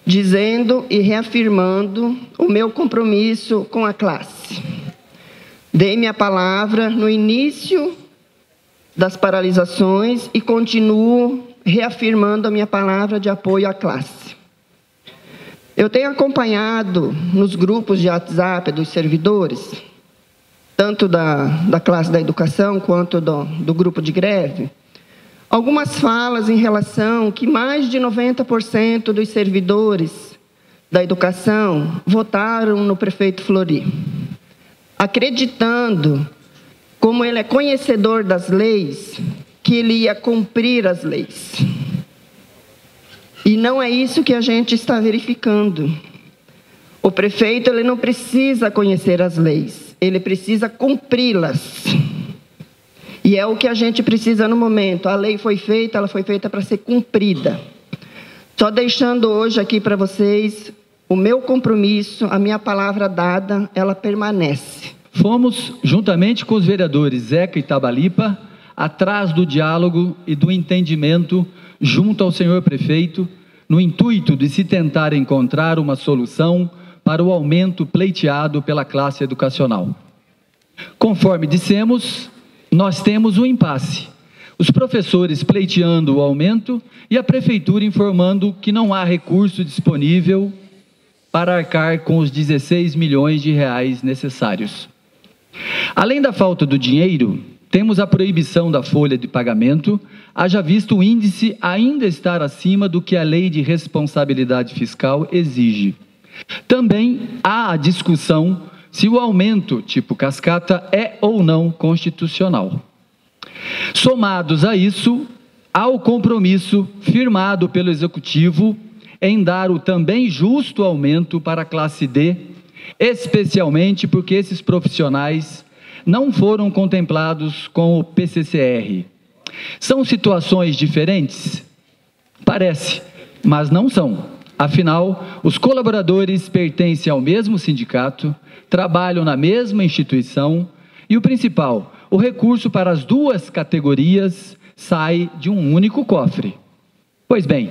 dizendo e reafirmando o meu compromisso com a classe. Dei minha palavra no início das paralisações e continuo reafirmando a minha palavra de apoio à classe. Eu tenho acompanhado nos grupos de WhatsApp dos servidores, tanto da classe da educação quanto do grupo de greve, algumas falas em relação que mais de 90% dos servidores da educação votaram no prefeito Fleury, acreditando, como ele é conhecedor das leis, que ele ia cumprir as leis. E não é isso que a gente está verificando. O prefeito ele não precisa conhecer as leis, ele precisa cumpri-las. E é o que a gente precisa no momento. A lei foi feita, ela foi feita para ser cumprida. Só deixando hoje aqui para vocês o meu compromisso, a minha palavra dada, ela permanece. Fomos, juntamente com os vereadores Zeca e Tabalipa, atrás do diálogo e do entendimento junto ao senhor prefeito, no intuito de se tentar encontrar uma solução para o aumento pleiteado pela classe educacional. Conforme dissemos, nós temos um impasse. Os professores pleiteando o aumento e a prefeitura informando que não há recurso disponível para arcar com os 16 milhões de reais necessários. Além da falta do dinheiro, temos a proibição da folha de pagamento, haja visto o índice ainda estar acima do que a lei de responsabilidade fiscal exige. Também há a discussão se o aumento tipo cascata é ou não constitucional. Somados a isso, há o compromisso firmado pelo Executivo em dar o também justo aumento para a classe D, especialmente porque esses profissionais não foram contemplados com o PCCR. São situações diferentes? Parece, mas não são. Afinal, os colaboradores pertencem ao mesmo sindicato, trabalham na mesma instituição e o principal, o recurso para as duas categorias sai de um único cofre. Pois bem,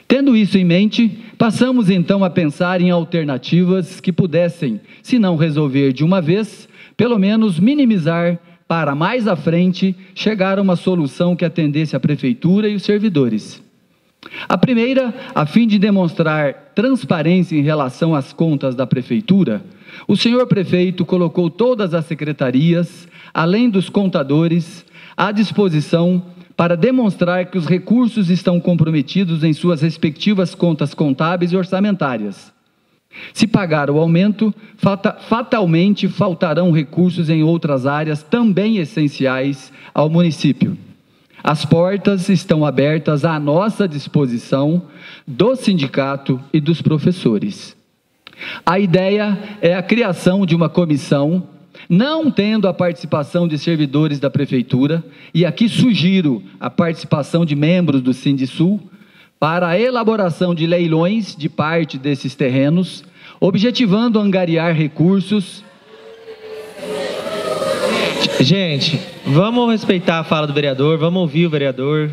tendo isso em mente, passamos então a pensar em alternativas que pudessem, se não resolver de uma vez, pelo menos minimizar para mais à frente chegar a uma solução que atendesse a prefeitura e os servidores. A primeira, a fim de demonstrar transparência em relação às contas da prefeitura, o senhor prefeito colocou todas as secretarias, além dos contadores, à disposição para demonstrar que os recursos estão comprometidos em suas respectivas contas contábeis e orçamentárias. Se pagar o aumento, fatalmente faltarão recursos em outras áreas também essenciais ao município. As portas estão abertas à nossa disposição do sindicato e dos professores. A ideia é a criação de uma comissão, não tendo a participação de servidores da prefeitura, e aqui sugiro a participação de membros do Sindisul, para a elaboração de leilões de parte desses terrenos, objetivando angariar recursos. Gente, vamos respeitar a fala do vereador, vamos ouvir o vereador.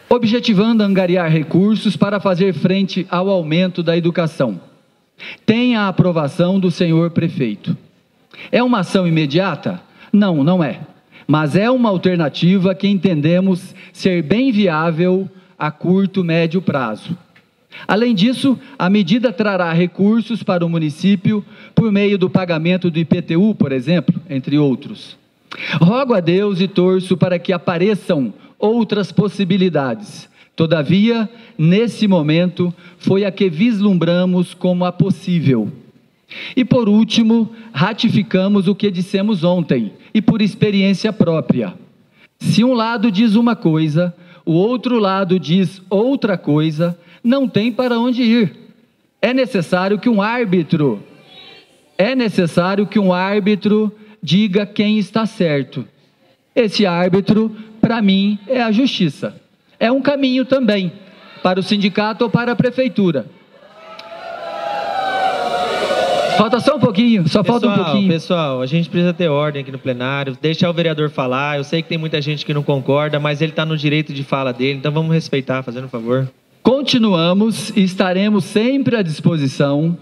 Objetivando angariar recursos para fazer frente ao aumento da educação. Tem a aprovação do senhor prefeito. É uma ação imediata? Não, não é. Mas é uma alternativa que entendemos ser bem viável a curto, médio prazo. Além disso, a medida trará recursos para o município por meio do pagamento do IPTU, por exemplo, entre outros. Rogo a Deus e torço para que apareçam outras possibilidades. Todavia, nesse momento, foi a que vislumbramos como a possível. E por último, ratificamos o que dissemos ontem, e por experiência própria. Se um lado diz uma coisa, o outro lado diz outra coisa, não tem para onde ir. É necessário que um árbitro diga quem está certo. Esse árbitro, para mim, é a justiça. É um caminho também para o sindicato ou para a prefeitura. Falta só um pouquinho, falta um pouquinho. Pessoal, a gente precisa ter ordem aqui no plenário, deixar o vereador falar. Eu sei que tem muita gente que não concorda, mas ele está no direito de fala dele, então vamos respeitar, fazendo um favor. Continuamos e estaremos sempre à disposição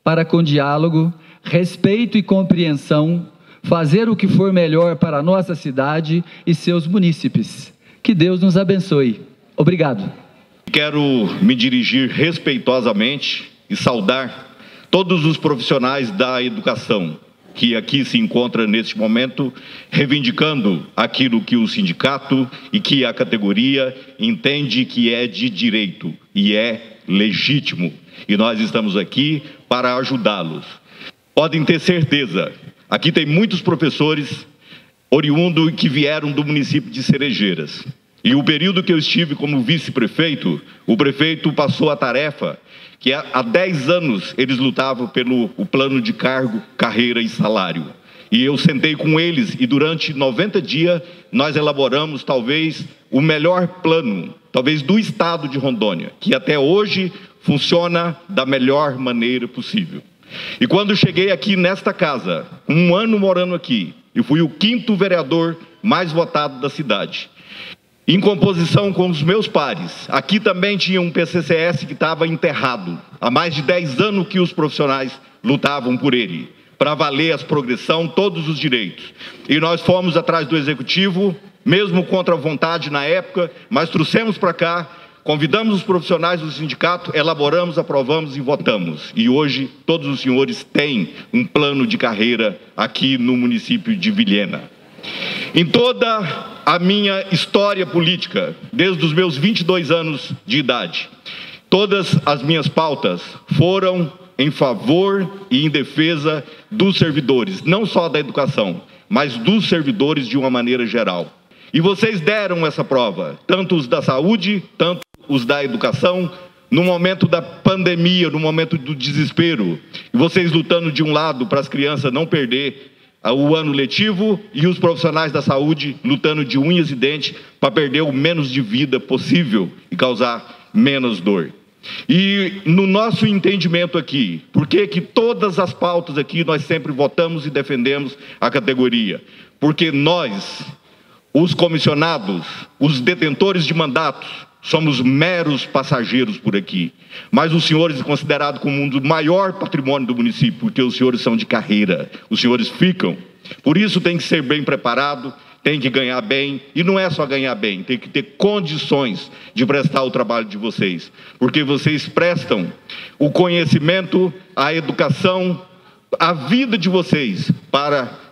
para, com diálogo, respeito e compreensão, fazer o que for melhor para a nossa cidade e seus munícipes. Que Deus nos abençoe. Obrigado. Quero me dirigir respeitosamente e saudar todos os profissionais da educação que aqui se encontram neste momento, reivindicando aquilo que o sindicato e que a categoria entende que é de direito e é legítimo. E nós estamos aqui para ajudá-los. Podem ter certeza, aqui tem muitos professores oriundos que vieram do município de Cerejeiras. E o período que eu estive como vice-prefeito, o prefeito passou a tarefa que há 10 anos eles lutavam pelo plano de cargo, carreira e salário. E eu sentei com eles e durante 90 dias nós elaboramos talvez o melhor plano, talvez do estado de Rondônia, que até hoje funciona da melhor maneira possível. E quando cheguei aqui nesta casa, um ano morando aqui, e fui o 5º vereador mais votado da cidade, em composição com os meus pares. Aqui também tinha um PCCS que estava enterrado. Há mais de 10 anos que os profissionais lutavam por ele, para valer as progressão, todos os direitos. E nós fomos atrás do Executivo, mesmo contra a vontade na época, mas trouxemos para cá, convidamos os profissionais do sindicato, elaboramos, aprovamos e votamos. E hoje todos os senhores têm um plano de carreira aqui no município de Vilhena. Em toda a minha história política, desde os meus 22 anos de idade, todas as minhas pautas foram em favor e em defesa dos servidores, não só da educação, mas dos servidores de uma maneira geral. E vocês deram essa prova, tanto os da saúde, tanto os da educação, no momento da pandemia, no momento do desespero, e vocês lutando de um lado para as crianças não perder o ano letivo e os profissionais da saúde lutando de unhas e dentes para perder o menos de vida possível e causar menos dor. E no nosso entendimento aqui, por que todas as pautas aqui nós sempre votamos e defendemos a categoria? Porque nós, os comissionados, os detentores de mandatos, somos meros passageiros por aqui. Mas os senhores considerados como um dos maiores patrimônios do município, porque os senhores são de carreira, os senhores ficam. Por isso tem que ser bem preparado, tem que ganhar bem, e não é só ganhar bem, tem que ter condições de prestar o trabalho de vocês. Porque vocês prestam o conhecimento, a educação, a vida de vocês para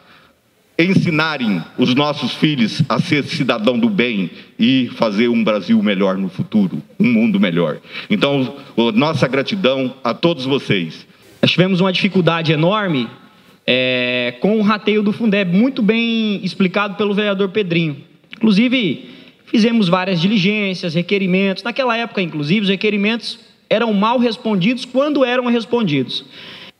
ensinarem os nossos filhos a ser cidadão do bem e fazer um Brasil melhor no futuro, um mundo melhor. Então, nossa gratidão a todos vocês. Nós tivemos uma dificuldade enorme com o rateio do Fundeb, muito bem explicado pelo vereador Pedrinho. Inclusive, fizemos várias diligências, requerimentos. Naquela época, inclusive, os requerimentos eram mal respondidos quando eram respondidos.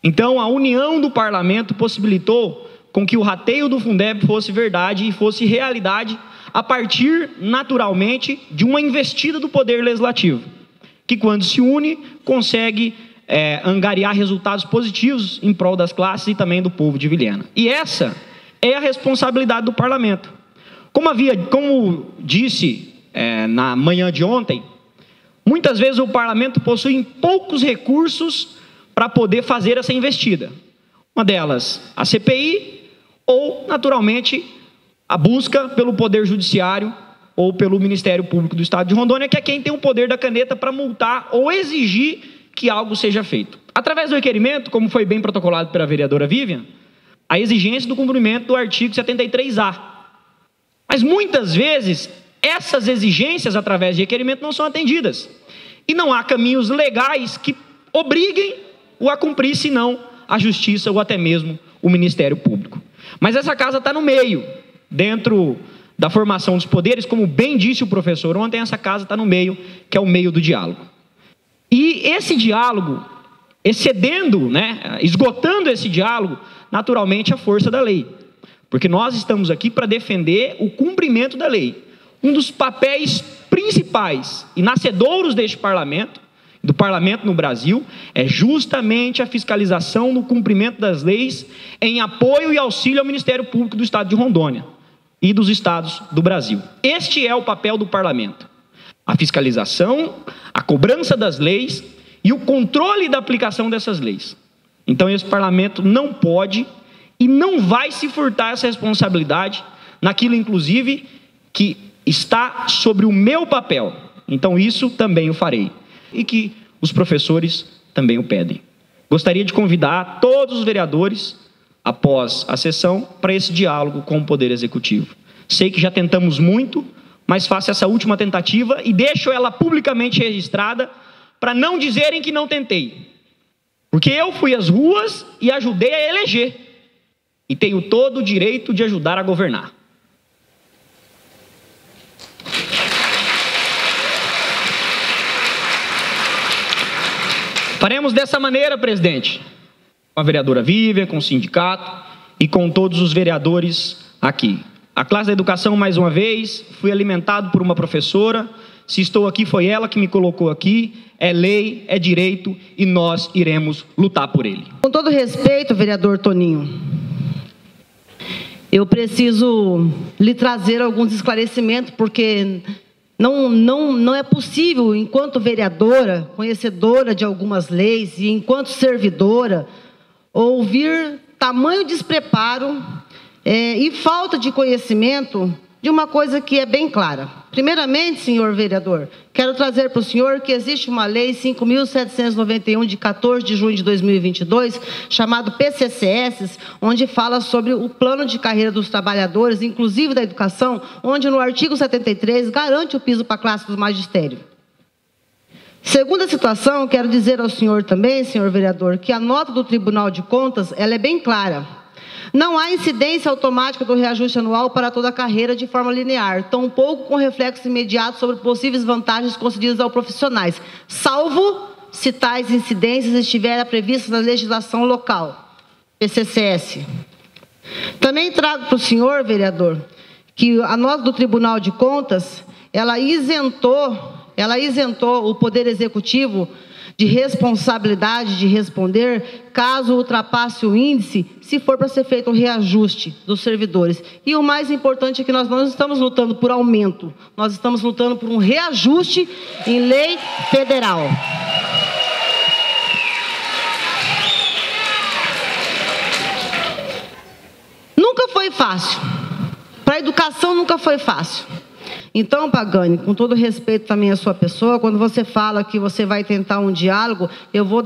Então, a união do parlamento possibilitou com que o rateio do Fundeb fosse verdade e fosse realidade a partir, naturalmente, de uma investida do Poder Legislativo, que quando se une, consegue angariar resultados positivos em prol das classes e também do povo de Vilhena. E essa é a responsabilidade do parlamento. Como disse na manhã de ontem, muitas vezes o parlamento possui poucos recursos para poder fazer essa investida. Uma delas, a CPI, ou, naturalmente, a busca pelo Poder Judiciário ou pelo Ministério Público do Estado de Rondônia, que é quem tem o poder da caneta para multar ou exigir que algo seja feito. Através do requerimento, como foi bem protocolado pela vereadora Vivian, a exigência do cumprimento do artigo 73A. Mas, muitas vezes, essas exigências, através de requerimento, não são atendidas. E não há caminhos legais que obriguem o a cumprir, senão a Justiça ou até mesmo o Ministério Público. Mas essa casa está no meio, dentro da formação dos poderes, como bem disse o professor ontem, essa casa está no meio, que é o meio do diálogo. E esse diálogo, esgotando esse diálogo, naturalmente a força da lei. Porque nós estamos aqui para defender o cumprimento da lei. Um dos papéis principais e nascedouros deste parlamento, do parlamento no Brasil, é justamente a fiscalização no cumprimento das leis em apoio e auxílio ao Ministério Público do Estado de Rondônia e dos estados do Brasil. Este é o papel do parlamento. a fiscalização, a cobrança das leis e o controle da aplicação dessas leis. Então esse parlamento não pode e não vai se furtar essa responsabilidade naquilo, inclusive, que está sobre o meu papel. Então isso também o farei. E que os professores também o pedem. Gostaria de convidar todos os vereadores, após a sessão, para esse diálogo com o Poder Executivo. Sei que já tentamos muito, mas faço essa última tentativa e deixo ela publicamente registrada para não dizerem que não tentei. Porque eu fui às ruas e ajudei a eleger. E tenho todo o direito de ajudar a governar. Faremos dessa maneira, presidente, com a vereadora Vivian, com o sindicato e com todos os vereadores aqui. A classe da educação, mais uma vez, fui alimentado por uma professora. Se estou aqui, foi ela que me colocou aqui. É lei, é direito e nós iremos lutar por ele. Com todo respeito, vereador Toninho, eu preciso lhe trazer alguns esclarecimentos, porque não é possível, enquanto vereadora, conhecedora de algumas leis e enquanto servidora, ouvir tamanho despreparo e falta de conhecimento de uma coisa que é bem clara. Primeiramente, senhor vereador, quero trazer para o senhor que existe uma lei 5.791 de 14 de junho de 2022, chamado PCCS, onde fala sobre o plano de carreira dos trabalhadores, inclusive da educação, onde no artigo 73 garante o piso para a classe do magistério. Segunda situação, quero dizer ao senhor também, senhor vereador, que a nota do Tribunal de Contas, ela é bem clara. Não há incidência automática do reajuste anual para toda a carreira de forma linear, tampouco com reflexo imediato sobre possíveis vantagens concedidas aos profissionais, salvo se tais incidências estiverem previstas na legislação local, PCCS. Também trago para o senhor, vereador, que a nota do Tribunal de Contas, ela isentou o Poder Executivo de responsabilidade de responder caso ultrapasse o índice, se for para ser feito o reajuste dos servidores. E o mais importante é que nós não estamos lutando por aumento, nós estamos lutando por um reajuste em lei federal. Nunca foi fácil. Para a educação nunca foi fácil. Então, Pagani, com todo respeito também à sua pessoa, quando você fala que você vai tentar um diálogo, eu vou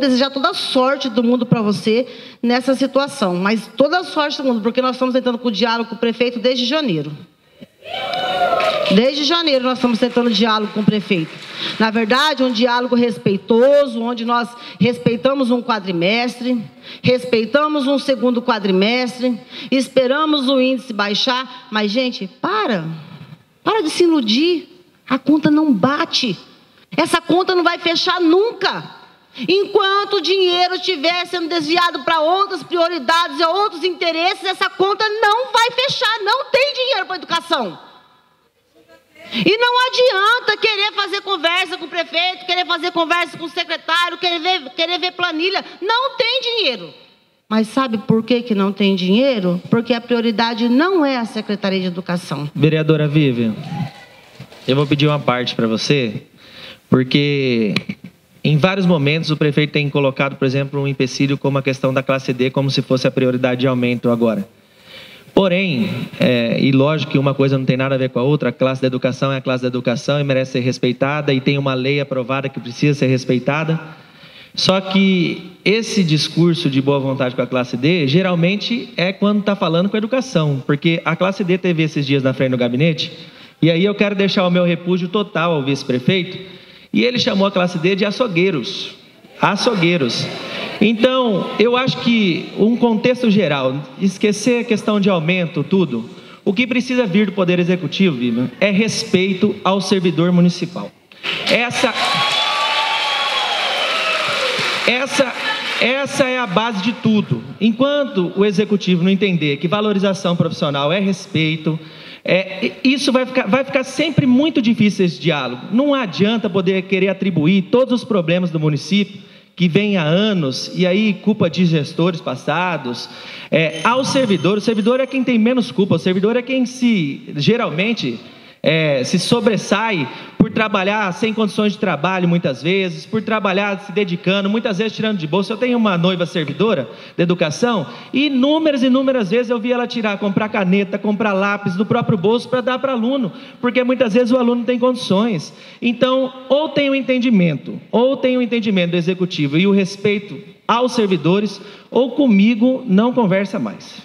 desejar toda a sorte do mundo para você nessa situação. Mas toda a sorte do mundo, porque nós estamos tentando com o diálogo com o prefeito desde janeiro. Desde janeiro nós estamos tentando diálogo com o prefeito. Na verdade, um diálogo respeitoso, onde nós respeitamos um quadrimestre, respeitamos um segundo quadrimestre, esperamos o índice baixar. Mas, gente, para de se iludir. A conta não bate. Essa conta não vai fechar nunca. Enquanto o dinheiro estiver sendo desviado para outras prioridades e outros interesses, essa conta não vai fechar. Não tem dinheiro para a educação. E não adianta querer fazer conversa com o prefeito, querer fazer conversa com o secretário, querer ver planilha. Não tem dinheiro. Mas sabe por que não tem dinheiro? Porque a prioridade não é a Secretaria de Educação. Vereadora Vivian, eu vou pedir uma parte para você, porque em vários momentos o prefeito tem colocado, por exemplo, um empecilho como a questão da classe D, como se fosse a prioridade de aumento agora. Porém, e lógico que uma coisa não tem nada a ver com a outra, a classe da educação é a classe da educação e merece ser respeitada, e tem uma lei aprovada que precisa ser respeitada. Só que esse discurso de boa vontade com a classe D, geralmente é quando está falando com a educação, porque a classe D teve esses dias na frente do gabinete, e aí eu quero deixar o meu repúdio total ao vice-prefeito, e ele chamou a classe D de açougueiros. Açougueiros. Então, eu acho que um contexto geral, esquecer a questão de aumento, tudo, o que precisa vir do Poder Executivo, Vivian, é respeito ao servidor municipal. Essa é a base de tudo. Enquanto o Executivo não entender que valorização profissional é respeito, isso vai ficar sempre muito difícil esse diálogo. Não adianta poder querer atribuir todos os problemas do município, que vem há anos, e aí culpa de gestores passados, ao servidor. O servidor é quem tem menos culpa, o servidor é quem geralmente se sobressai por trabalhar sem condições de trabalho muitas vezes, por trabalhar se dedicando, muitas vezes tirando de bolsa. Eu tenho uma noiva servidora de educação e inúmeras vezes eu vi ela comprar caneta, comprar lápis do próprio bolso para dar para aluno, porque muitas vezes o aluno não tem condições. Então, ou tem o entendimento do executivo e o respeito aos servidores, ou comigo não conversa mais.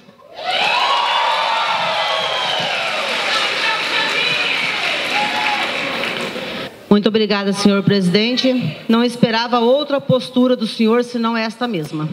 Muito obrigada, senhor presidente. Não esperava outra postura do senhor, senão esta mesma.